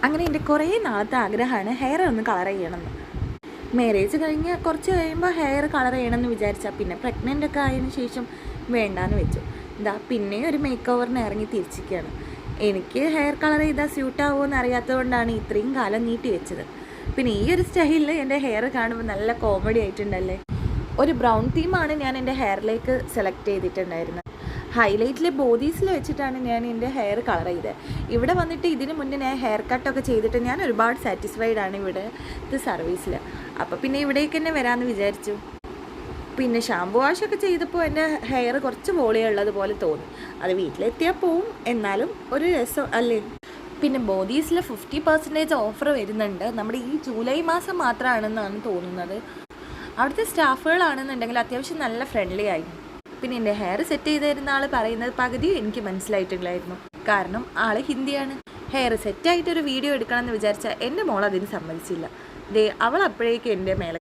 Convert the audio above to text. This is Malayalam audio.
അങ്ങനെ എൻ്റെ കുറേ നാളത്തെ ആഗ്രഹമാണ് ഹെയർ ഒന്ന് കളർ ചെയ്യണമെന്ന്. മാരേജ് കഴിഞ്ഞ് കുറച്ച് കഴിയുമ്പോൾ ഹെയർ കളർ ചെയ്യണമെന്ന് വിചാരിച്ചാൽ പിന്നെ പ്രഗ്നൻ്റ് ഒക്കെ ആയതിനു ശേഷം വേണ്ടാന്ന് വെച്ചു. പിന്നെ ഒരു മേക്ക് ഓവറിന് ഇറങ്ങി തിരിച്ചിരിക്കുകയാണ്. എനിക്ക് ഹെയർ കളർ ചെയ്താൽ സ്യൂട്ടാവുമോ എന്ന് അറിയാത്തതുകൊണ്ടാണ് ഇത്രയും കാലം നീട്ടി വെച്ചത്. പിന്നെ ഈ ഒരു സ്റ്റൈലിൽ എൻ്റെ ഹെയർ കാണുമ്പോൾ നല്ല കോമഡി ആയിട്ടുണ്ടല്ലേ. ഒരു ബ്രൗൺ തീമാണ് ഞാൻ എൻ്റെ ഹെയറിലേക്ക് സെലക്ട് ചെയ്തിട്ടുണ്ടായിരുന്നത്. ഹൈലൈറ്റിലെ ബോഡീസിൽ വെച്ചിട്ടാണ് ഞാൻ എൻ്റെ ഹെയർ കളർ ചെയ്തത്. ഇവിടെ വന്നിട്ട് ഇതിന് മുന്നേ ഞാൻ ഹെയർ കട്ടൊക്കെ ചെയ്തിട്ട് ഞാൻ ഒരുപാട് സാറ്റിസ്ഫൈഡ് ആണ് ഇവിടുത്തെ സർവീസിൽ. അപ്പോൾ പിന്നെ ഇവിടേക്ക് തന്നെ വരാമെന്ന് വിചാരിച്ചു. പിന്നെ ഷാമ്പു വാഷൊക്കെ ചെയ്തപ്പോൾ എൻ്റെ ഹെയർ കുറച്ച് വോളിയുള്ളതുപോലെ തോന്നി. അത് വീട്ടിലെത്തിയാൽ പോവും, എന്നാലും ഒരു രസം അല്ലേ. പിന്നെ ബോഡീസിൽ 50% ഓഫർ വരുന്നുണ്ട്. നമ്മുടെ ഈ ജൂലൈ മാസം മാത്രമാണെന്നാണ് തോന്നുന്നത്. അവിടുത്തെ സ്റ്റാഫുകളാണെന്നുണ്ടെങ്കിൽ അത്യാവശ്യം നല്ല ഫ്രണ്ട്ലി ആയിരുന്നു. പിന്നെ എൻ്റെ ഹെയർ സെറ്റ് ചെയ്ത് തരുന്ന ആൾ പറയുന്നത് പകുതിയും എനിക്ക് മനസ്സിലായിട്ടില്ലായിരുന്നു. കാരണം ആൾ ഹിന്ദിയാണ്. ഹെയർ സെറ്റായിട്ടൊരു വീഡിയോ എടുക്കണമെന്ന് വിചാരിച്ചാൽ എൻ്റെ മോൾ അതിന് സമ്മതിച്ചില്ല. അവൾ അപ്പോഴേക്കും എൻ്റെ മേലെ